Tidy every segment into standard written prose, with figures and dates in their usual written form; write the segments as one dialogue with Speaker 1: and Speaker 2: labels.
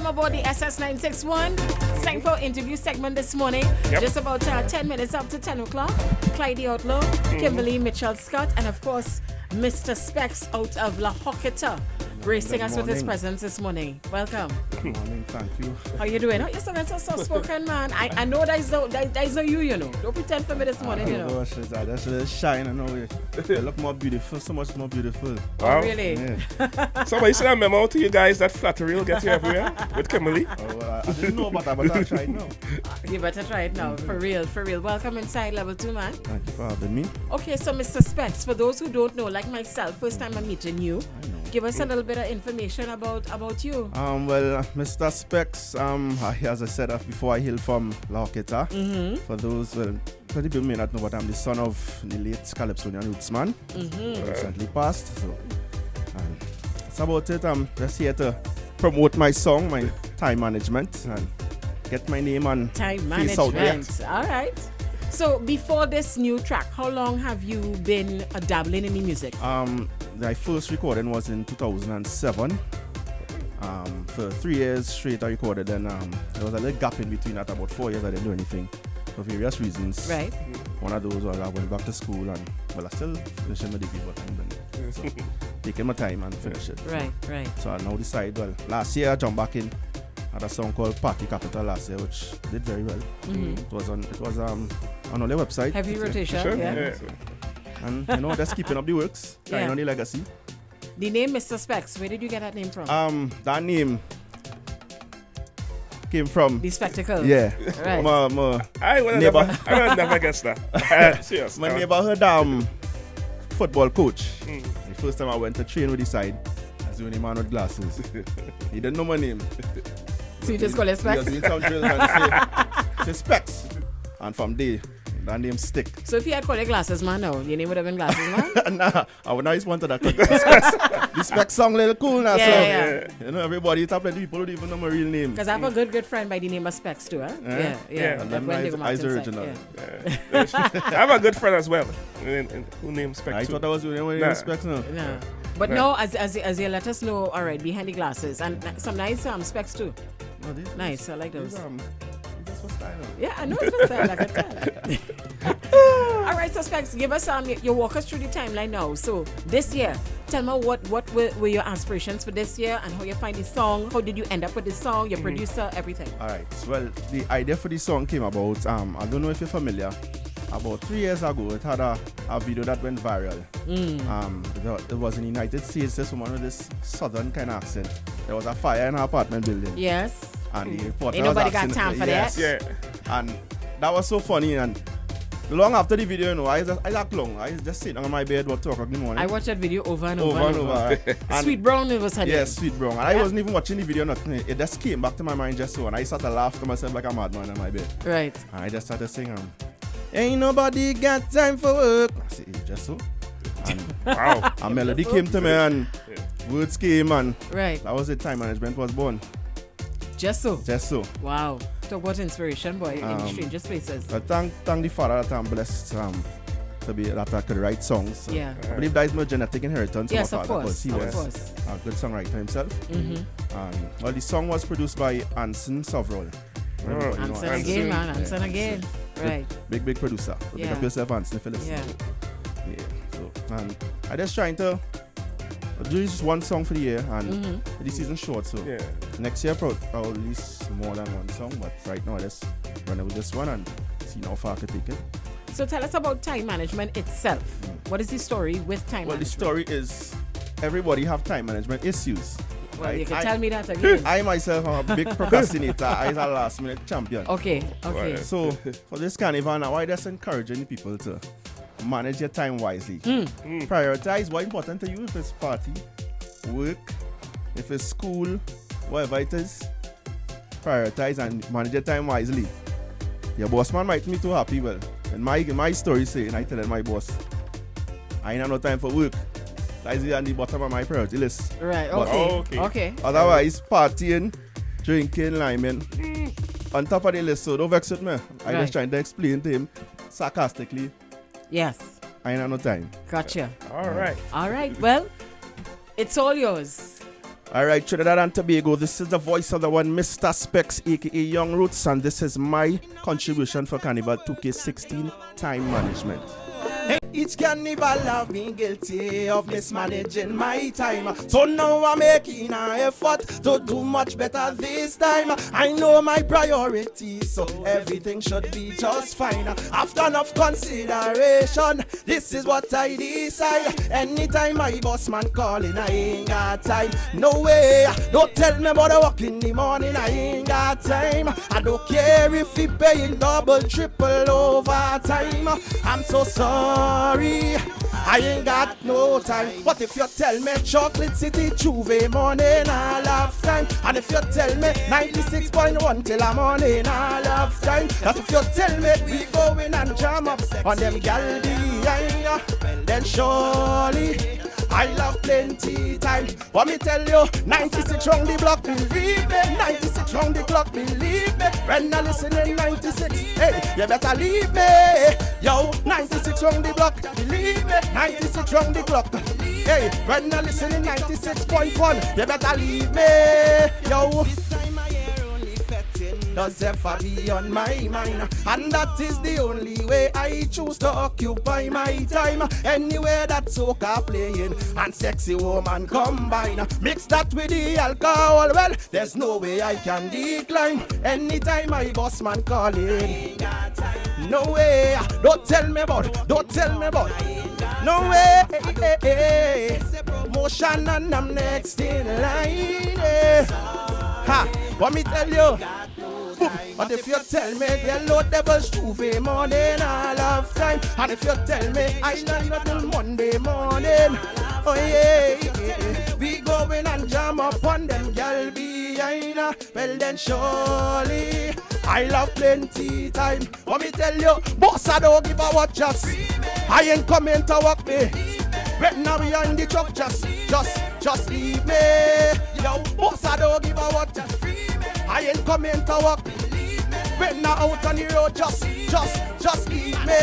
Speaker 1: aboard the SS961. It's time for our interview segment this morning. Just about 10 minutes up to 10 o'clock. Clyde the Outlaw, Kimberly, Mitchell Scott, and of course, Mr. Spekks out of La Hoqueta, gracing us with his presence this morning. Welcome.
Speaker 2: Good morning, thank you.
Speaker 1: How you doing? Oh, you're so soft-spoken, man. I know that's no you, you know. Don't pretend for me this morning, you know.
Speaker 2: Gosh, that's a shine, I know. You look more beautiful, so much more beautiful.
Speaker 1: Wow. Oh, really?
Speaker 2: Yeah.
Speaker 3: Somebody send a memo to you guys that flattery will get you everywhere with Kimberly.
Speaker 2: Oh, well, I didn't know about that, but I'll try it now.
Speaker 1: You better try it now, for real, for real. Welcome inside Level 2, man.
Speaker 2: Thank you for having me.
Speaker 1: Okay, so Mr. Spekks, for those who don't know, like myself, first time I'm meeting you, give us a little bit of information about you.
Speaker 2: Well, Mr. Spekks, as I said before, I hail from La Hoqueta. For those, some people may not know, but I'm the son of the late Calypsonian rootsman, recently passed. So, that's about it. I'm just here to promote my song, my time management, and get my name on
Speaker 1: Time
Speaker 2: face out there.
Speaker 1: management. All right. So before this new track, how long have you been dabbling in the music?
Speaker 2: My first recording was in 2007. For 3 years straight I recorded, and there was a little gap in between that. About 4 years I didn't do anything for various reasons.
Speaker 1: Right.
Speaker 2: One of those was I went back to school, and I still finishing my degree, but I'm done. So, taking my time and finish it.
Speaker 1: Right.
Speaker 2: So I now decide, last year I jumped back in. Had a song called Party Capital last year, which did very well. It was on our website.
Speaker 1: Heavy rotation,
Speaker 3: Sure.
Speaker 1: yeah.
Speaker 2: And just keeping up the works, carrying on the legacy.
Speaker 1: The name Mr. Spekks, where did you get that name from?
Speaker 2: That name came from
Speaker 1: The spectacles.
Speaker 2: yeah.
Speaker 1: Right.
Speaker 3: I would never guess that. Serious.
Speaker 2: My neighborhood football coach. The first time I went to train with the side, I was the only man with glasses. He didn't know my name.
Speaker 1: So you just call it
Speaker 2: He was
Speaker 1: Spekks?
Speaker 2: doing some drills and say Spekks. And from there, that name stick.
Speaker 1: So if you had called it Glasses Man now, your name would have been Glasses Man?
Speaker 2: Nah, I would always wanted that. The Spekks song little cool now.
Speaker 1: Yeah.
Speaker 2: You know, everybody, it's happening. People don't even know my real name.
Speaker 1: Because I have a good friend by the name of Spekks too, huh? Yeah.
Speaker 2: And
Speaker 1: That
Speaker 2: then
Speaker 1: Wendigo
Speaker 2: eyes
Speaker 1: Martin
Speaker 2: original.
Speaker 1: side,
Speaker 3: I have a good friend as well who names Spekks.
Speaker 2: I thought I was the only one Spekks now.
Speaker 1: yeah. No. But no, as you let us know, all right, behind the glasses. And some nice Spekks too.
Speaker 2: Oh, these-
Speaker 1: Nice, I like
Speaker 2: these,
Speaker 1: those.
Speaker 2: These for style.
Speaker 1: Yeah, I know it's for style, I can tell. All right, so Spekks, give us you walk us through the timeline now. So this year, tell me what were your aspirations for this year and how you find the song. How did you end up with the song? Your producer, everything.
Speaker 2: All right. Well, the idea for this song came about. I don't know if you're familiar. About 3 years ago, it had a video that went viral. It was in the United States. This woman with this southern kind of accent. There was a fire in her apartment building.
Speaker 1: Yes.
Speaker 2: And the reporter
Speaker 1: Ain't nobody
Speaker 2: was
Speaker 1: got
Speaker 2: asking,
Speaker 1: time for
Speaker 2: yes.
Speaker 1: that.
Speaker 3: Yeah.
Speaker 2: And that was so funny. And long after the video, I that long. I just sitting on my bed about 2 o'clock in the morning.
Speaker 1: I watched that video over and
Speaker 2: over and over. And
Speaker 1: Sweet Brown it was her name.
Speaker 2: yes, Sweet Brown. And I wasn't even watching the video, nothing. It just came back to my mind just so. And I started to laugh to myself like a madman on my bed.
Speaker 1: Right.
Speaker 2: And I just started singing, ain't nobody got time for work. I said, just so. And
Speaker 3: Wow.
Speaker 2: a melody came to me and words came, and
Speaker 1: Right.
Speaker 2: that was it. Time management was born.
Speaker 1: Just so.
Speaker 2: Just so.
Speaker 1: Wow. Talk about inspiration, boy, in strangest places.
Speaker 2: But thank the Father that I'm blessed to be that I could write songs. So
Speaker 1: Yeah.
Speaker 2: I believe that is my genetic inheritance
Speaker 1: Yes,
Speaker 2: from
Speaker 1: of
Speaker 2: my father.
Speaker 1: course.
Speaker 2: Because he
Speaker 1: Of
Speaker 2: was
Speaker 1: course.
Speaker 2: a good songwriter himself. Well, the song was produced by Anson Sovereign. Everybody know
Speaker 1: Anson
Speaker 3: Anson.
Speaker 1: again, man. Anson again. Right.
Speaker 2: Big producer. So pick
Speaker 1: Yeah.
Speaker 2: up yourself, Anson, if you listen.
Speaker 1: Yeah.
Speaker 2: Yeah. So, and I just trying to do this one song for the year, and the season's short, so
Speaker 3: Yeah.
Speaker 2: next year I'll release more than one song. But right now I just run with this one and see how far I can take it.
Speaker 1: So tell us about time management itself. What is the story with time
Speaker 2: Well, the
Speaker 1: management?
Speaker 2: story is everybody have time management issues.
Speaker 1: Well,
Speaker 2: right?
Speaker 1: you can tell me that again.
Speaker 2: I myself am a big procrastinator. I'm a last minute champion.
Speaker 1: Okay.
Speaker 3: Right.
Speaker 2: So for this carnival now, I just encouraging people to manage your time wisely. Prioritize what's important to you. If it's party, work, if it's school, whatever it is, prioritize and manage your time wisely. Your boss man might be too happy. Well, in my story saying, I tell my boss, I ain't have no time for work. That is on the bottom of my priority list.
Speaker 1: Right.
Speaker 2: But-
Speaker 1: Okay.
Speaker 3: okay.
Speaker 1: Okay.
Speaker 2: Otherwise, partying, drinking, liming, on top of the list. So don't vex with me. I
Speaker 1: Right.
Speaker 2: just trying to explain to him sarcastically,
Speaker 1: Yes.
Speaker 2: I ain't have no time.
Speaker 1: Gotcha.
Speaker 3: All right.
Speaker 1: All right. Well, it's all yours.
Speaker 2: All right, Trinidad and Tobago, this is the voice of the one, Mr. Spekks, aka Young Roots, and this is my contribution for Carnival 2K16 time management. Each carnival I've been guilty of mismanaging my time. So now I'm making an effort to do much better this time. I know my priorities, so everything should be just fine. After enough consideration, this is what I decide. Anytime my boss man calling, I ain't got time. No way, don't tell me about the work in the morning, I ain't got time. I don't care if he paying double, triple overtime. I'm so sorry, I ain't got no time. But if you tell me Chocolate City, Juve morning, I'll have time. And if you tell me 96.1 till I'm morning, I'll have time. That's if you tell me we going and jam up on them gal behind, then surely I love plenty time. What me tell you, 96 round the block, believe me. 96 round the clock, believe me. When I listen in 96, hey, you better leave me. Yo, 96 round the block, believe me. 96 round the clock, hey, when I listen in 96.1, you better leave me. Yo, does ever be on my mind, and that is the only way I choose to occupy my time. Anywhere that soca playing and sexy woman combine, mix that with the alcohol, well, there's no way I can decline. Anytime my boss man calling, no way, don't tell me about, don't tell me about, no way, motion and I'm next in line, ha, what me tell you? But if you tell me the Lord Devil's Juve morning, I'll have time. And if you tell me I not till Monday morning, oh yeah, we going and jam up on them gal behind. Well then surely I love plenty time. Let me tell you, boss I don't give a what just. I ain't coming to work me. Right now we are in the truck, just leave me. Yo, boss I don't give a what just. I ain't coming to work. When now out on the road, just leave me.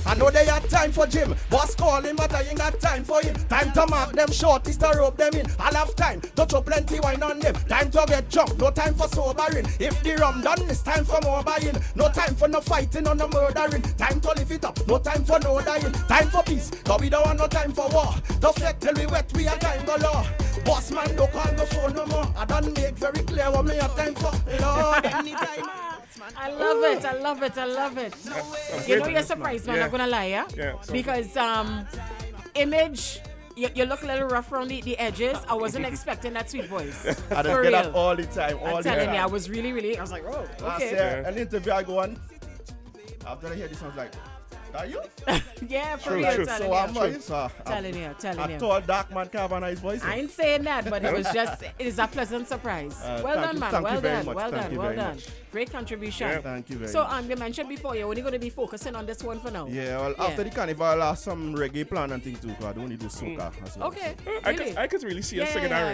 Speaker 2: I know they have time for gym. Boss calling, but I ain't got time for him. Time to mark them shorties to rope them in. I'll have time to throw plenty wine on them. Time to get drunk, no time for sobering. If the rum done, it's time for more buying. No time for no fighting or no murdering. Time to live it up, no time for no dying. Time for peace, cause we don't want no time for war. Don't fret till we wet, we are time for law. Boss man, don't call the phone no more. I done make very clear what me have time for. Lord, anytime.
Speaker 1: I love it, I love it, I love it. You know you're surprised, man, I'm not gonna lie, yeah? Because image, you look a little rough around the edges. I wasn't expecting that sweet voice.
Speaker 2: I just get that all the time,
Speaker 1: I'm telling you, I was really, I was like, oh, okay.
Speaker 2: An interview I go on, after I hear this, I was like, are you?
Speaker 1: Yeah, for real.
Speaker 2: So I'm
Speaker 1: telling you.
Speaker 2: A tall, dark man can have a nice voice.
Speaker 1: I ain't saying that, but it was just, it is a pleasant surprise. Well done, man. Well done. Great contribution.
Speaker 2: Yeah. Thank you very much.
Speaker 1: So, you mentioned before, you're only going to be focusing on this one for now.
Speaker 2: Yeah, well, after the carnival, I'll have some reggae plan and things too, because I don't only do soca.
Speaker 1: Okay.
Speaker 3: I could really see us singing that.
Speaker 2: I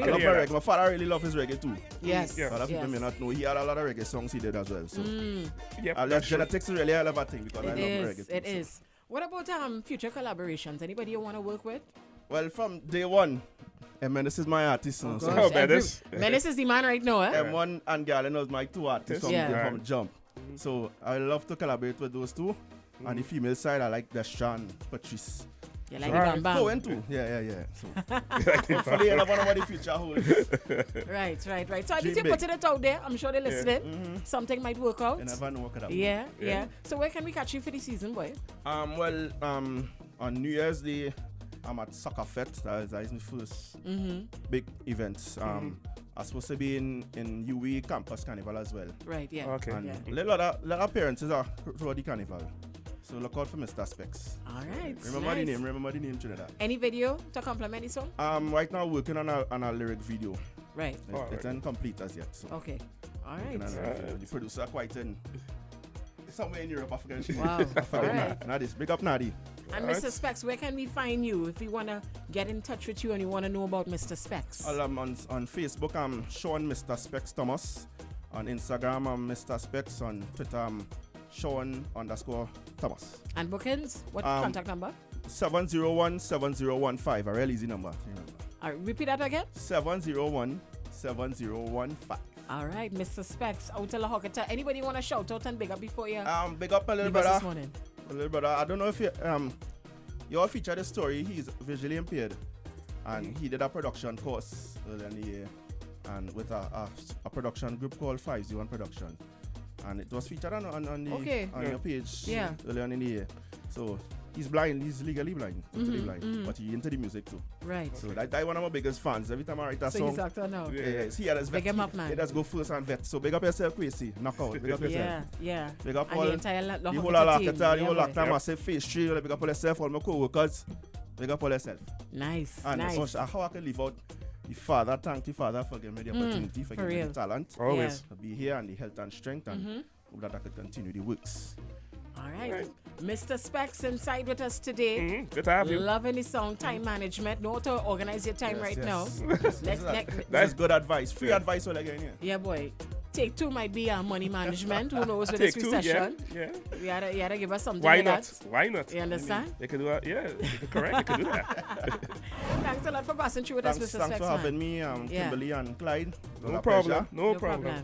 Speaker 2: love my reggae. My father really loves his reggae too.
Speaker 1: Yes.
Speaker 2: A lot of people may not know. He had a lot of reggae songs he did as well. So, genetics is really a hell of a thing because I love reggae too.
Speaker 1: It is. What about future collaborations? Anybody you want to work with?
Speaker 2: Well, from day one, Menace is my artist.
Speaker 1: Menace is the man right now, eh?
Speaker 2: M1 and Galen was my two artists from Jump. So I love to collaborate with those two. On the female side, I like Destra and Patrice.
Speaker 1: You like Bam Bam?
Speaker 2: Cohen too. Yeah. So hopefully I don't know what the future holds.
Speaker 1: Right. So I just putting it out there. I'm sure they're listening. Something might work out.
Speaker 2: You never know what could happen.
Speaker 1: Yeah. So where can we catch you for the season, boy?
Speaker 2: On New Year's Day, I'm at Soccer Fest. That is my first big event. I'm supposed to be in UE Campus Carnival as well.
Speaker 1: Right, yeah.
Speaker 3: Okay.
Speaker 2: And a lot of appearances are throughout the carnival. So look out for Mr. Spekks.
Speaker 1: All right.
Speaker 2: Remember the name Trinidad.
Speaker 1: Any video to complement the song?
Speaker 2: Right now working on a lyric video.
Speaker 1: Right.
Speaker 2: It's incomplete as yet. So.
Speaker 1: Okay. All right.
Speaker 2: The producer quite in somewhere in Europe, I forget.
Speaker 1: Wow. All right.
Speaker 2: Nadis, big up Nadi.
Speaker 1: And Mr. Spekks, where can we find you if we want to get in touch with you and you want to know about Mr. Spekks?
Speaker 2: On Facebook, I'm Sean Mr. Spekks Thomas. On Instagram, I'm Mr. Spekks. On Twitter, I'm Sean_Thomas.
Speaker 1: And bookings? What contact number?
Speaker 2: 701-7015. A real easy number.
Speaker 1: All right, repeat that again.
Speaker 2: 701-7015.
Speaker 1: All right, Mr. Spekks, out of La Hogata. Anybody want to shout out and big up before you
Speaker 2: Big up a little
Speaker 1: leave us
Speaker 2: brother.
Speaker 1: this morning?
Speaker 2: A little brother. I don't know if you all featured the story. He's visually impaired, and he did a production course earlier in the year, and with a production group called 501 Production, and it was featured on your page earlier in the year. So he's blind. He's legally blind, totally blind, but he into the music too.
Speaker 1: Right.
Speaker 2: So that one of my biggest fans. Every time I write a
Speaker 1: So
Speaker 2: song,
Speaker 1: he's actor now.
Speaker 2: he has vet.
Speaker 1: Big him up, man.
Speaker 2: He does go first and vet. So big up yourself, Crazy. Knock out. Big up yourself.
Speaker 1: Yeah.
Speaker 2: Big up
Speaker 1: And
Speaker 2: all
Speaker 1: the entire La
Speaker 2: the whole
Speaker 1: Hogata team.
Speaker 2: Alakata, the whole
Speaker 1: boy.
Speaker 2: Alakata massive face tree. Big up all yourself, all my co-workers. Big up all yourself.
Speaker 1: Nice.
Speaker 2: And
Speaker 1: nice.
Speaker 2: so how I can leave out the father, thank the father for giving me the opportunity, for giving me
Speaker 1: real.
Speaker 2: the talent.
Speaker 3: Always.
Speaker 2: To be here and the health and strength, and hope that I could continue the works.
Speaker 1: All right. Mr. Spekks inside with us today.
Speaker 3: Good to have you.
Speaker 1: Loving the song, time management. Know how to organize your time now.
Speaker 2: That's good advice. Free advice all again here.
Speaker 1: Yeah, boy. Take 2 might be money management. Who knows with
Speaker 3: Take
Speaker 1: this
Speaker 3: 2,
Speaker 1: recession?
Speaker 3: yeah.
Speaker 1: You gotta give us something.
Speaker 3: Why
Speaker 1: like
Speaker 3: not?
Speaker 1: that.
Speaker 3: Why not?
Speaker 1: You understand?
Speaker 3: They can do that. Yeah, correct. They can do that.
Speaker 1: Thanks a lot for passing through with us, Mr.
Speaker 2: Thanks
Speaker 1: Spekks.
Speaker 2: for having me, Kimberly and Clyde.
Speaker 3: No problem. No problem.